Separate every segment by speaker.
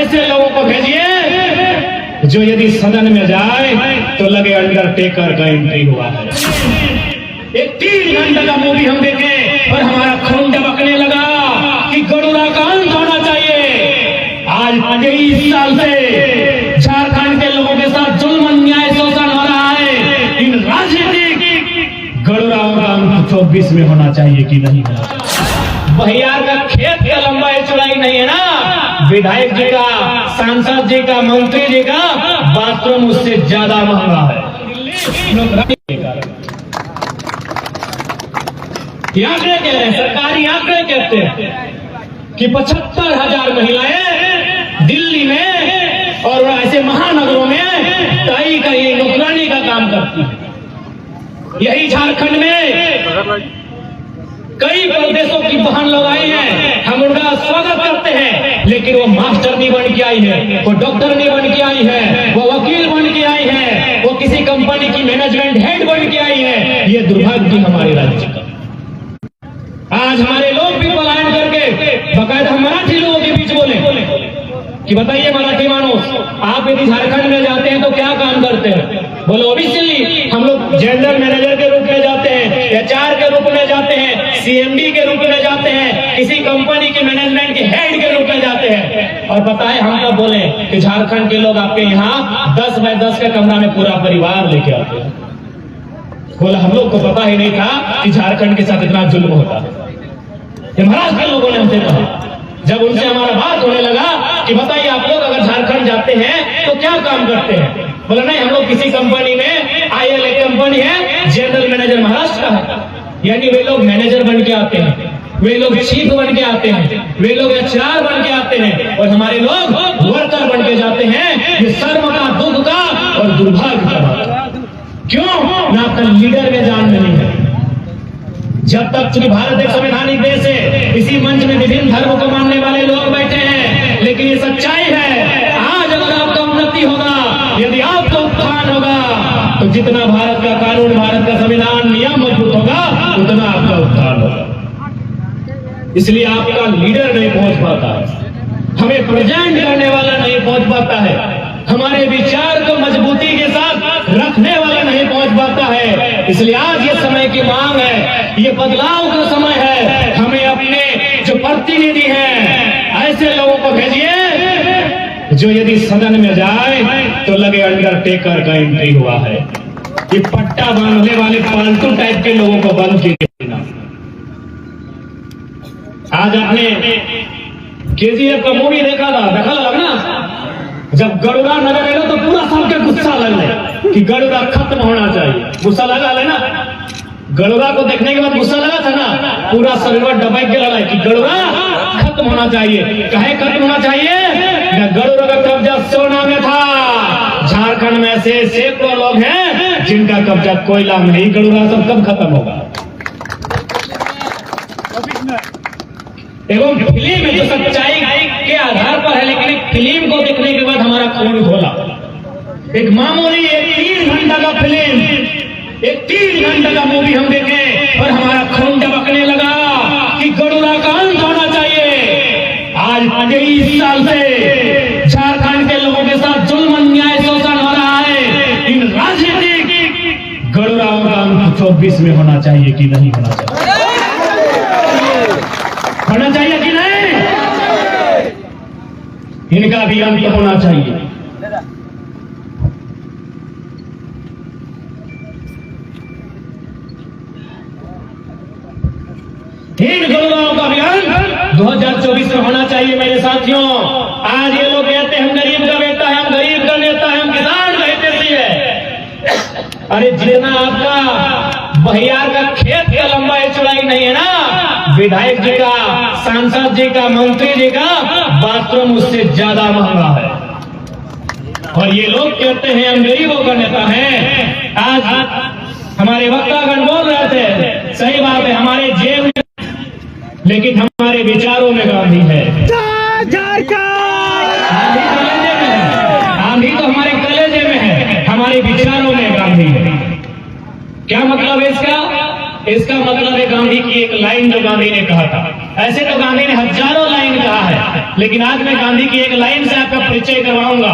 Speaker 1: ऐसे लोगों को भेजिए जो यदि सदन में जाए तो लगे अंडरटेकर का एंट्री हुआ है। एक 3 घंटे का मूवी हम देखे और हमारा खून टपकने लगा कि गरुड़ा का अंत होना चाहिए। आज 23 साल से झारखंड के लोगों के साथ जुल्म, अन्याय, शोषण हो रहा है। इन राजनीतिक गरुड़ाओं का अंत 24 में होना चाहिए कि नहीं होना चाहिए। बहियार का खेत का लंबाई चौड़ाई नहीं है ना, विधायक जी का, सांसद जी का, मंत्री जी का बाथरूम उससे ज्यादा महंगा है। आंकड़े कह रहे हैं, सरकारी आंकड़े कहते हैं कि 75,000 महिलाएं दिल्ली में और ऐसे महानगरों में दाई का, ये नौकरानी का काम करती है। यही झारखंड में कई प्रदेशों की बहन लोग आई हैं, हम उनका स्वागत करते हैं, लेकिन वो मास्टर नहीं बन के आई है, वो डॉक्टर नहीं बन के आई है, वो वकील बन के आई है, वो किसी कंपनी की मैनेजमेंट हेड बन के आई है। ये दुर्भाग्य हमारे राज्य का। आज हमारे लोग भी पलायन करके बाकायदा हम मराठी लोगों के बीच बोले कि बताइए मराठी मानुस, आप यदि झारखंड में जाते हैं तो क्या काम करते हैं? बोलो ऑब्वियसली हम लोग जनरल मैनेजर के रूप में जाते हैं, एचआर के रूप में जाते हैं, सीएमडी के रूप में जाते हैं, किसी कंपनी की मैनेजमेंट के हेड के रूप में जाते हैं। और पता है हम कब बोले कि झारखंड के लोग आपके यहाँ 10 बाय 10 के कमरा में पूरा परिवार लेके आते हैं। बोला हम लोग को पता ही नहीं था कि झारखंड के साथ इतना जुल्म होता है। महाराष्ट्र के लोगों ने हमसे कहा, जब उनसे हमारा बात होने लगा कि बताइए आप लोग अगर झारखंड जाते हैं तो क्या काम करते हैं? बोला नहीं, हम लोग किसी कंपनी में, आईएलए कंपनी है, जनरल मैनेजर महाराष्ट्र का है। यानी वे लोग मैनेजर बन के आते हैं, वे लोग चीफ बन के आते हैं, वे लोग एचआर बन के आते हैं और हमारे लोग वर्कर बन के जाते हैं। ये शर्म का, दुख का और दुर्भाग्य का बात है। क्यों ना आपका लीडर में जान नहीं है। जब तक चूंकि भारत एक संवैधानिक देश है, इसी मंच में विभिन्न धर्मों को मानने वाले लोग बैठे हैं, लेकिन ये सच्चाई है। आज अगर आपका उन्नति होगा, यदि आपका उत्थान होगा, तो जितना भारत का कानून, भारत का संविधान, नियम मजबूत होगा, उतना आपका उत्थान होगा। इसलिए आपका लीडर नहीं पहुंच पाता है, हमें प्रेजेंट करने वाला नहीं पहुंच पाता है, हमारे विचार को मजबूती के साथ रखने वाला नहीं पहुंच पाता है। इसलिए आज ये समय की मांग है, ये बदलाव का समय है। हमें अपने जो प्रतिनिधि हैं ऐसे लोगों को भेजिए जो यदि सदन में जाए तो लगे अंडरटेकर का एंट्री हुआ है। ये पट्टा बांधने वाले फालतू टाइप के लोगों को बंद कीजिए। आज आपने केजीएफ का मूवी देखा था, देखा लगना, जब गरुड़ा नजर आएगा तो पूरा सबके गुस्सा लग रहा कि गरुड़ा खत्म होना चाहिए। गुस्सा लगा लेना, गरुड़ा को देखने के बाद गुस्सा लगा था ना, पूरा शरीर दबाई के लड़ा कि गरुड़ा खत्म होना चाहिए। कहे खत्म होना चाहिए? गरुड़ा का कब्जा सोना में था। झारखंड में ऐसे सैकड़ों लोग हैं जिनका कब्जा कोयला में नहीं। गरुड़ा सब कब खत्म होगा? एवं फिल्म में जो सच्चाई के आधार पर है, लेकिन एक फिल्म को देखने के बाद हमारा खून खोला। एक मामूली 3 घंटा का फिल्म, एक 3 घंटे का मूवी हम देखे और हमारा खून टपकने लगा कि गरुड़ा का अंत होना चाहिए। आज 23 साल से झारखंड के लोगों के साथ जुल्म, अन्याय, शोषण हो रहा है। इन राजनीतिक गरुड़ाओं का अंत 24 में होना चाहिए कि नहीं होना चाहिए? होना चाहिए कि नहीं? इनका भी अंत होना चाहिए। इन गरुड़ाओं का भी अंत 2024 में होना चाहिए। मेरे साथियों, आज ये लोग कहते हैं हम गरीब का बेटा है, हम गरीब का नेता है, हम किसान का हितैषी है। अरे जितना आपका बहियार का खेत का लंबाई चौड़ाई नहीं है ना, विधायक जी का, सांसद जी का, मंत्री जी का बाथरूम उससे ज्यादा महंगा है। और ये लोग कहते हैं हम गरीबों का नेता है। आज हमारे वक्तागण बोल रहे थे, सही बात है, हमारे जेब में, लेकिन हमारे विचारों में गांधी है। गांधी तो हमारे कलेजे में है, हमारे विचारों में गांधी है। क्या मतलब है इसका? इसका मतलब है गांधी की एक लाइन जो गांधी ने कहा था, ऐसे तो गांधी ने हजारों लाइन कहा है, लेकिन आज मैं गांधी की एक लाइन से आपका परिचय करवाऊंगा।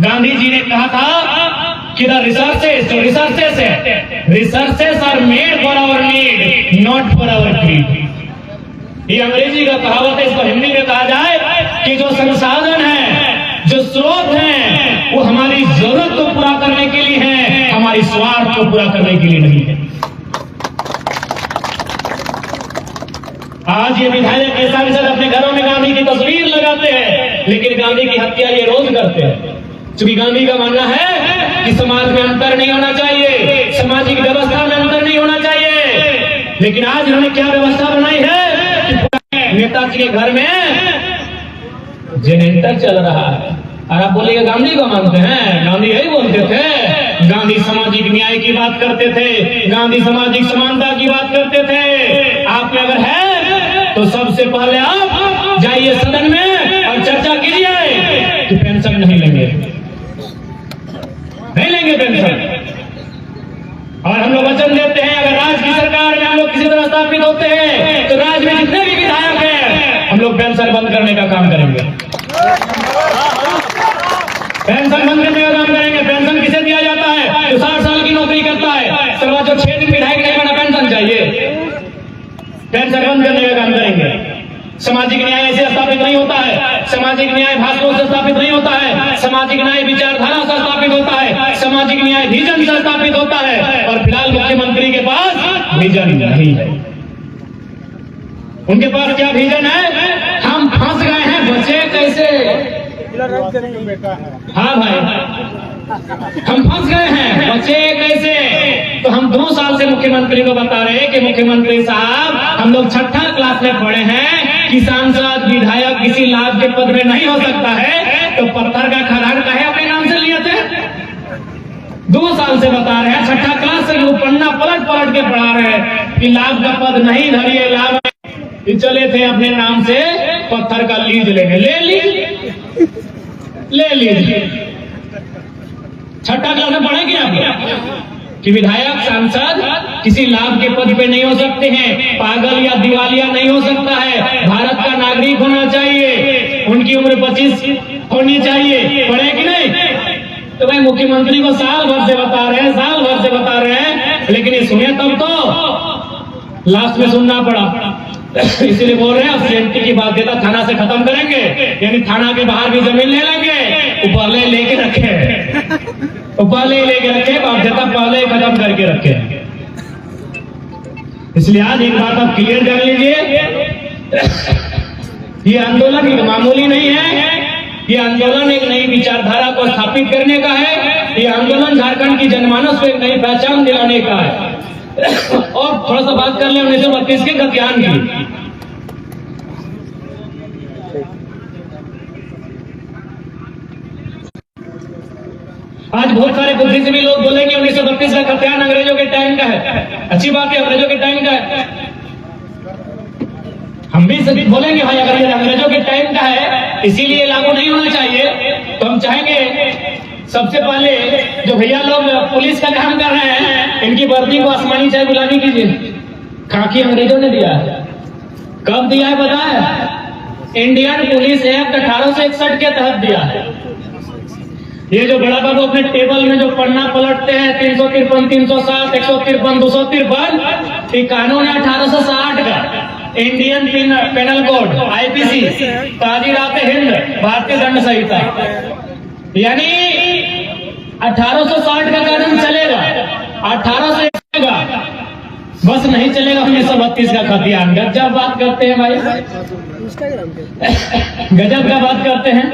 Speaker 1: गांधी जी ने कहा था कि the researches are made for our need, not for our greed. ये अंग्रेजी का कहावत है, इसको हिंदी में कहा जाए कि जो संसाधन है, जो स्रोत है, वो हमारी जरूरत को पूरा करने के लिए है, हमारी स्वार्थ को पूरा करने के लिए नहीं है। आज ये विधायक ऐसा अपने घरों में गांधी की तस्वीर लगाते हैं, लेकिन गांधी की हत्या ये रोज करते हैं। क्योंकि गांधी का मानना है कि समाज में अंतर नहीं होना चाहिए, सामाजिक व्यवस्था में अंतर नहीं होना चाहिए। लेकिन आज इन्होंने क्या व्यवस्था बनाई है कि नेताजी के घर में जनरेटर चल रहा है। और आप बोलिए गांधी को मानते हैं? गांधी यही बोलते थे, गांधी सामाजिक न्याय की बात करते थे, गांधी सामाजिक समानता की बात करते थे। आप में अगर है तो सबसे पहले आप जाइए सदन में और चर्चा कीजिए कि पेंशन नहीं लेंगे पेंशन। और हम लोग वचन देते हैं अगर राज्य की सरकार में हम लोग किसी तरह स्थापित होते हैं तो राज्य में जितने भी विधायक हैं हम लोग पेंशन बंद करने का काम करेंगे। पेंशन बंद करने का काम करेंगे। पेंशन किसे दिया जाता है? जो 60 साल की नौकरी करता है, सरवा जो 6 दिन विधायक नहीं बना, पेंशन चाहिए। पेंशन बंद करने का काम करेंगे। सामाजिक न्याय ऐसे स्थापित नहीं होता है, सामाजिक न्याय भाषणों से स्थापित नहीं होता है, सामाजिक न्याय विचारधारा से स्थापित होता है, सामाजिक न्याय विजन से स्थापित होता है। और फिलहाल मुख्यमंत्री के पास विजन नहीं है। उनके पास क्या विजन है? हम फंस गए हैं, बचे कैसे? हाँ भाई, हम फंस गए हैं, बचे कैसे? तो हम 2 साल से मुख्यमंत्री को बता रहे हैं कि मुख्यमंत्री साहब, हम लोग 6ठी क्लास में पढ़े हैं कि सांसद विधायक किसी लाभ के पद में नहीं हो सकता है, तो पत्थर का खदान काहे अपने नाम से लिए थे? 2 साल से बता रहे हैं, 6ठी क्लास से लोग पढ़ना पलट के पढ़ा रहे हैं कि लाभ का पद नहीं धरिए, लाभ चले थे अपने नाम से पत्थर का लीज लेने। ले लीजिए। 6ठी क्लास में पढ़े क्या आप कि विधायक सांसद किसी लाभ के पद पे नहीं हो सकते हैं, पागल या दिवालिया नहीं हो सकता है, भारत का नागरिक होना चाहिए, उनकी उम्र 25 होनी चाहिए। पढ़े कि नहीं? तो भाई मुख्यमंत्री को साल भर से बता रहे हैं, लेकिन ये सुने तब तो लास्ट में सुनना पड़ा। इसीलिए बोल रहे हैं अब सीएमटी की बाध्यता थाना से खत्म करेंगे, यानी थाना के बाहर भी जमीन ले लेंगे, पहले लेके रखे, बाध्यता पहले खत्म करके रखे। इसलिए आज एक बात आप क्लियर कर लीजिए, ये आंदोलन एक मामूली नहीं है, ये आंदोलन एक नई विचारधारा को स्थापित करने का है। ये आंदोलन झारखंड की जनमानस को एक नई पहचान दिलाने का है। और थोड़ा सा बात कर ले 1932 के गद्यान की। आज बहुत सारे बुद्धिजीवी लोग बोलेंगे 1932 का गद्यान अंग्रेजों के टाइम का है। अच्छी बात है, अंग्रेजों के टाइम का है। हम भी सभी बोलेंगे भाई अगर ये अंग्रेजों के टाइम का है इसीलिए लागू नहीं होना चाहिए, तो हम चाहेंगे सबसे पहले जो भैया लोग पुलिस का काम कर रहे हैं इनकी वर्दी को आसमानी चाय गुलाबी कीजिए। खाकी अंग्रेजों ने दिया है। कब दिया है पता है? इंडियन पुलिस एक्ट 1861 के तहत दिया है। ये जो बड़ा बाबू अपने टेबल में जो पढ़ना पलटते हैं 353, 307, 153, 253, ये कानून है 1860 का, इंडियन पेनल कोड आईपीसी, ताजीरात हिंद, भारतीय दंड संहिता। यानी 1860 का कानून चलेगा, 1800 चलेगा, बस नहीं चलेगा 1932 का खतियान। गजब बात करते हैं भाई, गजब का बात करते हैं।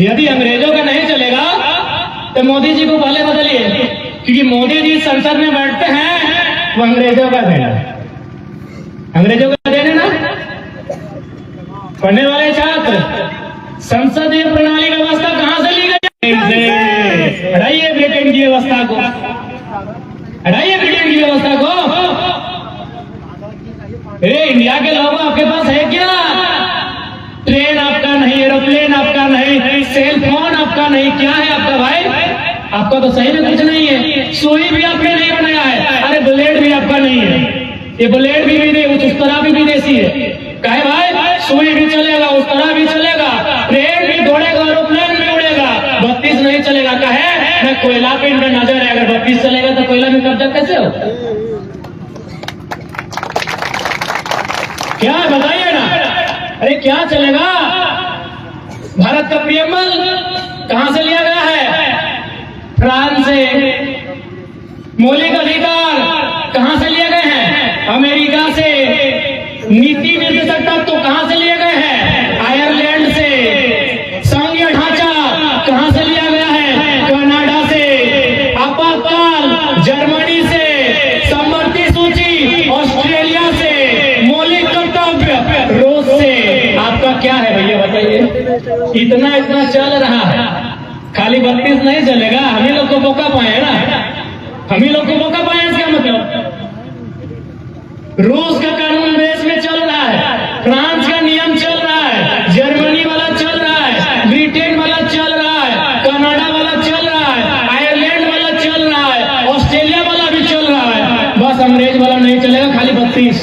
Speaker 1: यदि अंग्रेजों का नहीं चलेगा तो मोदी जी को पहले बदलिए, क्योंकि मोदी जी संसद में बैठते हैं वो अंग्रेजों का देना, अंग्रेजों का देने ना। पढ़ने वाले छात्र, संसदीय प्रणाली व्यवस्था कहां से ली गई? हटाइए ब्रिटेन की व्यवस्था को, हटाइए ब्रिटेन की व्यवस्था को। अरे इंडिया के लोगों आपके पास है क्या? ट्रेन आपका नहीं, एरोप्लेन आपका नहीं, सेल फोन आपका नहीं, क्या है आपका भाई? आपका तो सही में कुछ नहीं है। सुई भी आपने नहीं बनाया है, अरे ब्लेड भी आपका नहीं है। ये बुलेट भी उस तरह भी विदेशी है। कहे भाई सुई भी चलेगा, उस तरह भी चलेगा, ट्रेन भी दौड़ेगा, एरोप्लेन भी उड़ेगा, 32 नहीं चलेगा। कहे मैं कोयला पे इनका नजर है, अगर 32 चलेगा तो कोयला में कब्जा कैसे हो? क्या बताइए ना, अरे क्या चलेगा? भारत का पीएमएल कहां से लिया गया है? फ्रांस से। मौलिक अधिकार कहां से लिए गए हैं? अमेरिका से। नीति निर्देशक तत्व तो कहां से लिए गए हैं? आयरलैंड से। संघीय ढांचा कहां से लिया गया है? कनाडा से। आपातकाल जर्मनी से। समवर्ती सूची ऑस्ट्रेलिया से। मौलिक कर्तव्य रूस से। आपका क्या है भैया बताइए? इतना इतना चल रहा है, खाली 32 नहीं चलेगा। हम ही लोग को मौका पाए ना, हम ही लोग को मौका पाए। इसका मतलब रूस का कानून देश में चल रहा है, फ्रांस का नियम चल रहा है, जर्मनी वाला चल रहा है, ब्रिटेन वाला चल रहा है, कनाडा वाला चल रहा है, आयरलैंड वाला चल रहा है, ऑस्ट्रेलिया वाला भी चल रहा है, बस अंग्रेज वाला नहीं चलेगा। खाली 32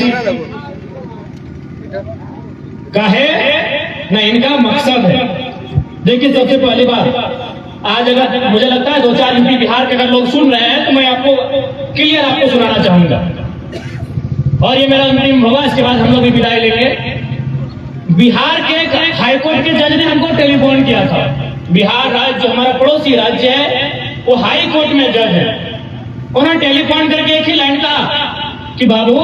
Speaker 1: काहे ना, इनका मकसद है। देखिए सबसे पहली बात, आज अगर मुझे लगता है 2-4 यूपी बिहार के अगर लोग सुन रहे हैं तो मैं आपको क्लियर आपको सुनाना चाहूंगा, और ये मेरा अंतिम होगा, इसके बाद हम लोग भी विदाई लेंगे। बिहार के हाईकोर्ट के जज ने हमको टेलीफोन किया था। बिहार राज्य जो हमारा पड़ोसी राज्य है, वो हाई कोर्ट में जज है। उन्होंने टेलीफोन करके एक ही लाइन कहा कि बाबू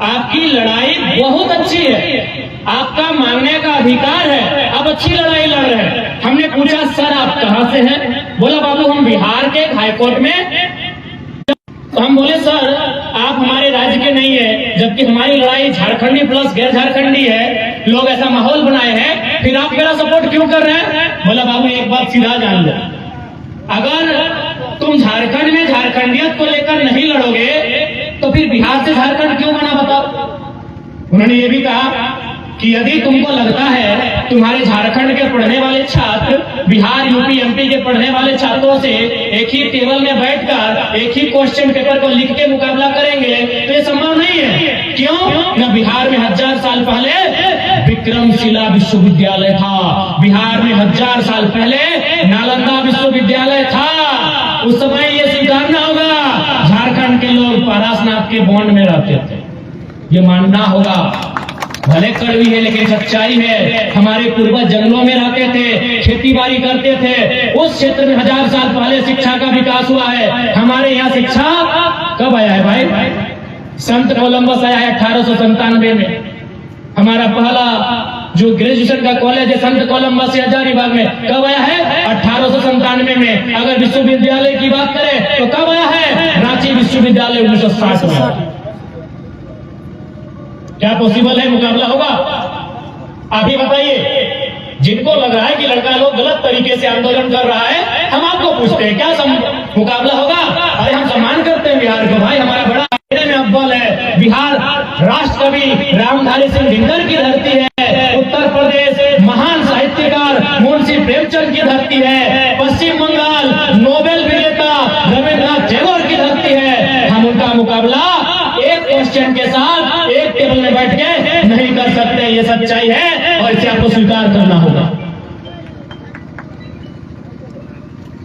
Speaker 1: आपकी लड़ाई बहुत अच्छी है, आपका मांगने का अधिकार है, आप अच्छी लड़ाई लड़ रहे हैं। हमने पूछा सर आप कहां से हैं? बोला बाबू हम बिहार के हाईकोर्ट में। तो हम बोले सर आप हमारे राज्य के नहीं है, जबकि हमारी लड़ाई झारखंडी प्लस गैर झारखंडी है, लोग ऐसा माहौल बनाए हैं, फिर आप मेरा सपोर्ट क्यों कर रहे हैं? बोला बाबू एक बात सीधा जान लो, अगर तुम झारखंड में झारखंडियत को लेकर नहीं लड़ोगे तो फिर बिहार से झारखंड क्यों बना बताओ? उन्होंने ये भी कहा कि यदि तुमको लगता है तुम्हारे झारखंड के पढ़ने वाले छात्र बिहार यूपी एमपी के पढ़ने वाले छात्रों से एक ही टेबल में बैठकर एक ही क्वेश्चन पेपर को लिख के मुकाबला करेंगे तो ये संभव नहीं है। क्यों? न बिहार में 1000 साल पहले विक्रमशिला विश्वविद्यालय था, बिहार में 1000 साल पहले नालंदा विश्वविद्यालय था। उस समय ये स्वीकारना होगा, झारखंड के लोग पारसनाथ के बॉन्ड में रहते थे, ये मानना होगा। भले कड़वी है लेकिन सच्चाई है। हमारे पूर्वज जंगलों में रहते थे, खेती बाड़ी करते थे, उस क्षेत्र में 1000 साल पहले शिक्षा का विकास हुआ है। हमारे यहाँ शिक्षा कब आया है भाई? संत कोलंबस आया है 1897 में। हमारा पहला जो ग्रेजुएशन का कॉलेज है संत कोलंबस से हजारीबाग में, कब आया है? 1897 में। अगर विश्वविद्यालय की बात करें तो कब आया है? रांची विश्वविद्यालय 1960 में। क्या पॉसिबल है मुकाबला होगा? अभी बताइए, जिनको लग रहा है कि लड़का लोग गलत तरीके से आंदोलन कर रहा है, हम आपको पूछते हैं क्या मुकाबला होगा? अरे हम सम्मान करते हैं बिहार को, भाई हमारा बड़ा में अव्वल है। बिहार राष्ट्र कवि रामधारी सिंह दिनकर की धरती है, उत्तर प्रदेश महान साहित्यकार मुंशी प्रेमचंद की धरती है, पश्चिम बंगाल नोबेल विजेता रविन्द्रनाथ टैगोर की धरती है। हम उनका मुकाबला एक क्वेश्चन के साथ एक टेबल में बैठ के नहीं कर सकते, ये सच्चाई है और इसे आपको स्वीकार करना होगा।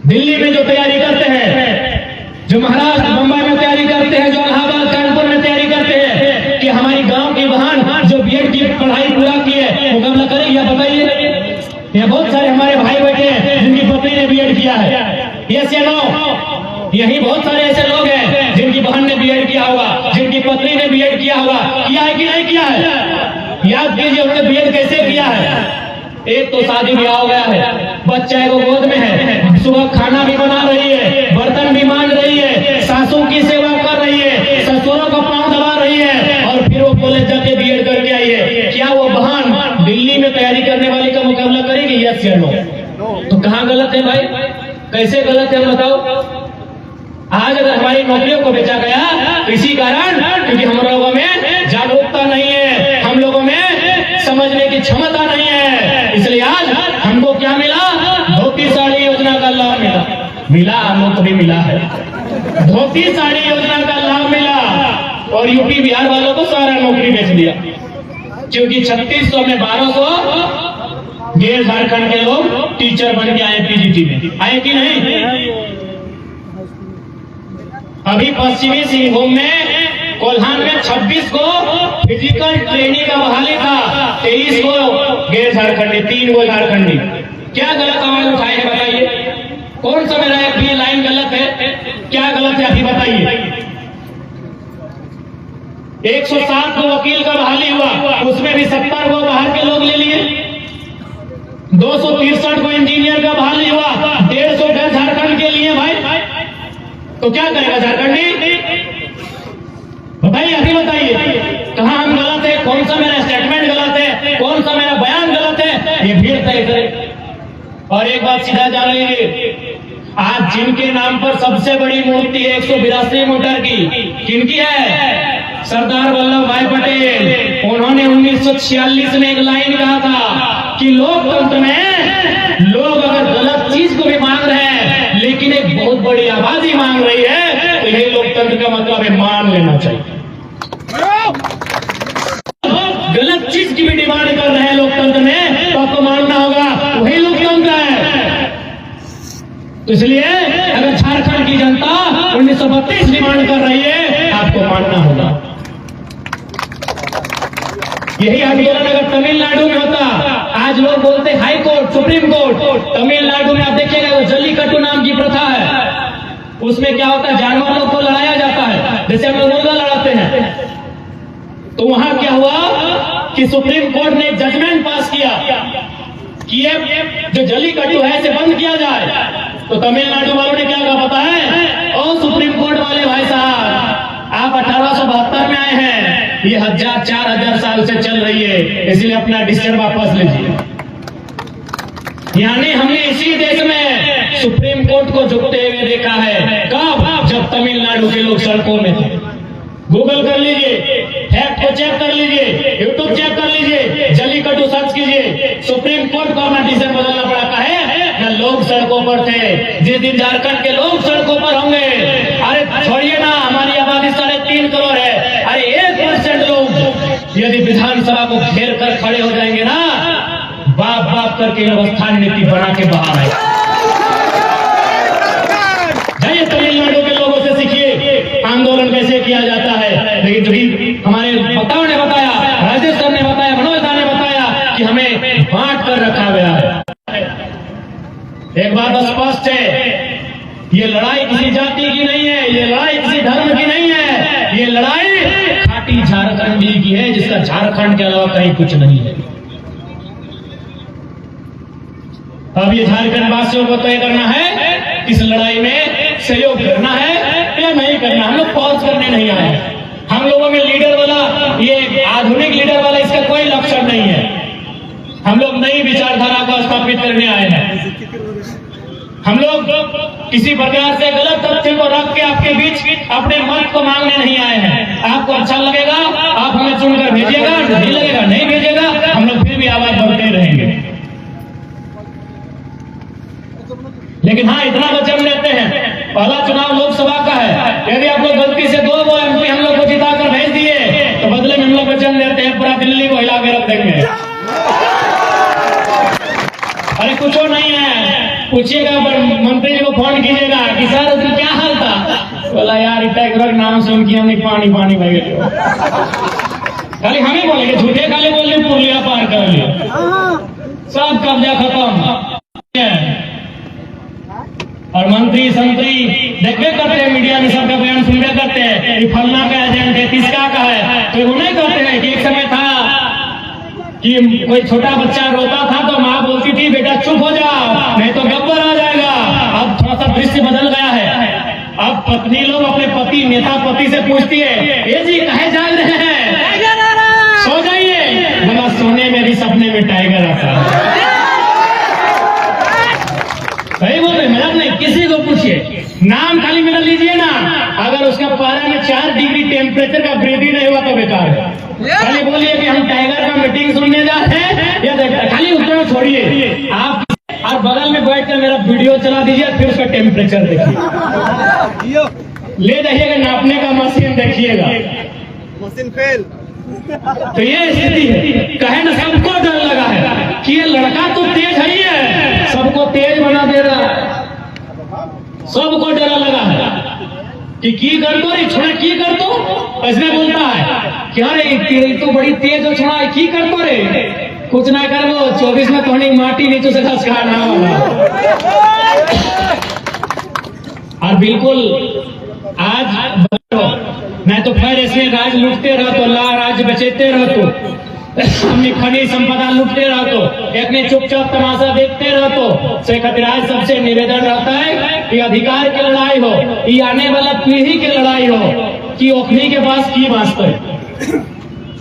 Speaker 1: दिल्ली में जो तैयारी करते हैं, जो महाराष्ट्र मुंबई में तैयारी करते हैं, जो इलाहाबाद कानपुर में तैयारी करते हैं कि हमारी गांव की बहन जो बीएड की पढ़ाई पूरा की है मुकाबला करेगी, या बताइए? ये बहुत सारे हमारे भाई बैठे हैं जिनकी पत्नी ने बीएड किया है, यस या नो? यही बहुत सारे ऐसे लोग हैं जिनकी बहन ने बीएड किया होगा, जिनकी पत्नी ने बीएड किया होगा। किया है कि नहीं किया है? याद कीजिए उन्होंने बीएड कैसे किया है। एक तो शादी ब्याह हो गया है, बच्चा को गोद में है, सुबह खाना भी बना रही है, बर्तन भी मांज रही है, सासू की सेवा कर रही है, ससुरों का पांव दबा रही है, और फिर वो कॉलेज जाके बीएड करके आई है। क्या वो बहन दिल्ली में तैयारी करने वाली का मुकाबला करेगी, यस या नो? तो कहाँ गलत है भाई? कैसे गलत है बताओ? आज अगर हमारी नौकरियों को बेचा गया तो इसी कारण, क्योंकि हम लोगों में जागरूकता नहीं है, हम लोगों में समझने की क्षमता नहीं है। इसलिए आज हमको क्या मिला? धोती साड़ी योजना का लाभ मिला हम लोग को भी मिला है, धोती साड़ी योजना का लाभ मिला। और और यूपी बिहार वालों को सारा नौकरी बेच दिया, क्योंकि 3600 में 1200 गैर झारखंड के लोग टीचर बन के आए पीजीटी में, आए कि नहीं? अभी पश्चिमी सिंहभूम में कोल्हान में 26 को फिजिकल ट्रेनिंग का बहाली था, 23 को गैर झारखंडी, 3 को झारखंडी। क्या गलत आवाज उठाए हैं बताइए? कौन सा मेरा एक भी लाइन गलत है? क्या गलत है अभी बताइए? 107 को वकील का बहाली हुआ, उसमें भी 70 को बाहर के लोग ले लिए। 263 को इंजीनियर का बहाली हुआ, 150 झारखंड के लिए भाई। तो क्या करेगा झारखंडी? बताइए, अभी बताइए कहां हम गलत है, कौन सा मेरा स्टेटमेंट गलत है, कौन सा मेरा बयान गलत है, ये भीड़ तय करे। और एक बात सीधा जान लीजिए, आज जिनके नाम पर सबसे बड़ी मूर्ति है 182 मीटर की, किनकी है? सरदार वल्लभ भाई पटेल। उन्होंने 1946 में एक लाइन कहा था कि लोकतंत्र में लोग अगर गलत चीज को भी मांग रहे हैं, लेकिन एक बहुत बड़ी आबादी मांग रही है, तो यही लोकतंत्र का मतलब है, मान लेना चाहिए। गलत चीज की भी डिमांड कर रहे हैं लोकतंत्र में, तो आपको मानना होगा, वही लोकतंत्र है। तो इसलिए अगर झारखंड की जनता 1932 डिमांड कर रही है, आपको मानना होगा। यही आंदोलन अगर तमिलनाडु में होता, आज लोग बोलते high court, supreme court, Tamil Nadu में आप देखिएगा जल्लीकट्टू नाम की प्रथा है, उसमें क्या होता है, जानवरों को लड़ाया जाता है, जैसे हम लोग मुर्गा लड़ाते हैं। तो वहां क्या हुआ कि सुप्रीम कोर्ट ने जजमेंट पास किया कि ये जो जल्लीकट्टू है इसे बंद किया जाए। तो तमिलनाडु वालों ने क्या कहा पता है? ओ सुप्रीम कोर्ट वाले भाई साहब, आप 1872 में आए हैं, ये 4000 साल से चल रही है, इसलिए अपना डिसीजन वापस लीजिए। यानी हमने इसी देश में सुप्रीम कोर्ट को झुकते हुए देखा है। कब? जब तमिलनाडु के लोग सड़कों में थे। गूगल कर लीजिए, फैक्ट को चेक कर लीजिए, यूट्यूब चेक कर लीजिए, जल्लीकट्टू सर्च कीजिए। सुप्रीम कोर्ट को अपना डिसीजन बदलना पड़ा है ना, लोग सड़कों पर थे। जिस दिन झारखंड के लोग सड़कों पर होंगे, अरे छोड़िए ना, हमारी आबादी 3.5 करोड़ है, अरे 1% लोग यदि विधानसभा को घेर कर खड़े हो जाएंगे ना, बाप बाप करके व्यवस्था नीति बना के बाहर आएगा। जाइए तमिलनाडु के लोगों से सीखिए आंदोलन कैसे किया जाता है। लेकिन जो हमारे वक्ताओं ने बताया, राजेश सर ने बताया, मनोज दा ने बताया कि हमें बांट कर रखा गया है। एक बात स्पष्ट है, ये लड़ाई किसी जाति की नहीं है, ये लड़ाई किसी धर्म की नहीं है, ये लड़ाई खाटी झारखंडी की है, जिसका झारखंड के अलावा कहीं कुछ नहीं है। अब ये झारखंड वासियों को तय करना है, इस लड़ाई में सहयोग करना है या नहीं करना। हम लोग पॉज करने नहीं आए हैं। हम लोगों में लीडर वाला, ये आधुनिक लीडर वाला, इसका कोई लक्षण नहीं है। हम लोग नई विचारधारा को स्थापित करने आए हैं। हम लोग किसी प्रकार से गलत तथ्य को रख के आपके बीच अपने मत को मांगने नहीं आए हैं। आपको अच्छा लगेगा आप हमें चुनकर भेजिएगा, नहीं लगेगा नहीं भेजिएगा, हम लोग फिर भी आवाज बढ़ते रहेंगे। लेकिन हाँ, इतना वचन देते हैं, पहला चुनाव लोकसभा का है, यदि आप लोग गलती से 2 एमपी हम लोग को जिताकर भेज दिए, तो बदले में हम लोग वचन देते हैं पूरा दिल्ली को हिला के रख देंगे। अरे कुछ नहीं है, पूछिएगा मंत्री जी को फोन कीजिएगा कि सर उसमें क्या हाल था, बोला यार इतना नाम सुन के हमने पानी पानी बह गए। खाली हम ही बोलेंगे, झूठे खाली बोले पुलिया पार कर लिया, सब कब्जा खत्म। और मंत्री संतरी देखते करते हैं, मीडिया में सबका बयान सुनते करते हैं कि फलना का एजेंट है, तिसका का है, तो उन्हें कहते हैं कि एक समय था कि कोई छोटा बच्चा रोता था तो माँ बोलती थी बेटा चुप हो जाओ नहीं तो गब्बर आ जाएगा। अब थोड़ा सा दृश्य बदल गया है। अब पत्नी लोग अपने पति, नेता पति से पूछती है, ये जी कहे जाग रहे हैं, सो जाइए। बोला सोने में भी सपने में टाइगर आता है। सही बोल रहे, मजाक नहीं। किसी को पूछिए, नाम खाली मेरा लीजिए ना, अगर उसका पारा में 4 डिग्री टेम्परेचर का वृद्धि नहीं हुआ तो बेकार है। खाली बोलिए कि हम टाइगर का मीटिंग सुनने जा रहे हैं, या खाली उत्तर छोड़िए। आप बगल में बैठ कर मेरा वीडियो चला दीजिए, फिर उसका टेम्परेचर देखिए, ले जाइएगा नापने का मशीन देखिएगा,
Speaker 2: मशीन फेल।
Speaker 1: तो ये स्थिति है। कहे ना सबको डर लगा है कि ये लड़का तो तेज है ही है, सबको तेज बना दे रहा है, सबको डर लगा है कि की कर दो रे छोड़ा, की कर दो। ऐसे बोलता है कि अरे तो बड़ी तेज हो छोड़ा, की कर दो रे, कुछ ना कर वो 24 में तो माटी नीचे से घस खाना वाला। और बिल्कुल आज मैं तो फिर इसमें राज लूटते रह तो ला राज बचेते रह तो अपनी खनिज संपदा लूटते रह तो एक में चुपचाप तमाशा देखते रह तो से खातिर आज सबसे निवेदन रहता है कि अधिकार की लड़ाई हो, ये आने वाला पीढ़ी की लड़ाई हो कि ओखनी के पास की वास्ते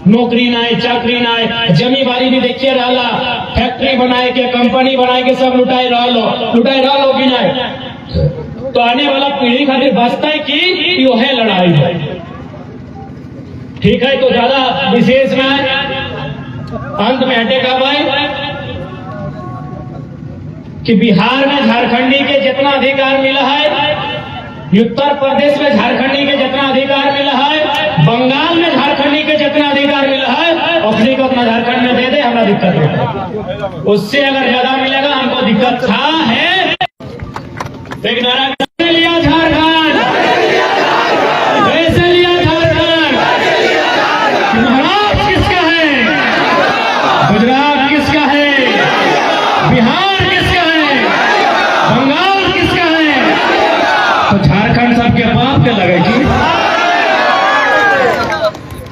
Speaker 1: नौकरी ना है, चाकरी ना है, जमी बारी भी देखिए रहा, फैक्ट्री बनाए के कंपनी बनाए के सब लुटाई रह लो कि नहीं। तो आने वाला पीढ़ी खातिर बचता है कि यो है लड़ाई है। ठीक है, तो ज्यादा विशेष में अंत में हटेगा भाई कि बिहार में झारखंडी के जितना अधिकार मिला है, उत्तर प्रदेश में झारखंडी के जितना अधिकार मिला है, बंगाल में झारखंडी के जितना अधिकार मिला है, अपने को अपना झारखंड में दे दे, हमें दिक्कत है। उससे अगर ज्यादा मिलेगा हमको दिक्कत था है। एक नारा कैसे लिया झारखंड, कैसे लिया झारखंड, महाराष्ट्र किसका है, गुजरात किसका है, बिहार किसका है, बंगाल किसका है, तो झारखंड सबके बाप के लगेगी।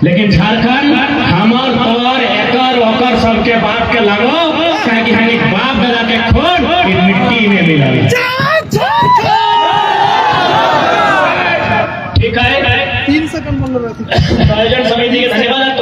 Speaker 1: लेकिन झारखंड हमार तोर एकर ओकर सबके बाप के लगो, क्योंकि हम बाप दादा के खून मिट्टी में मिला।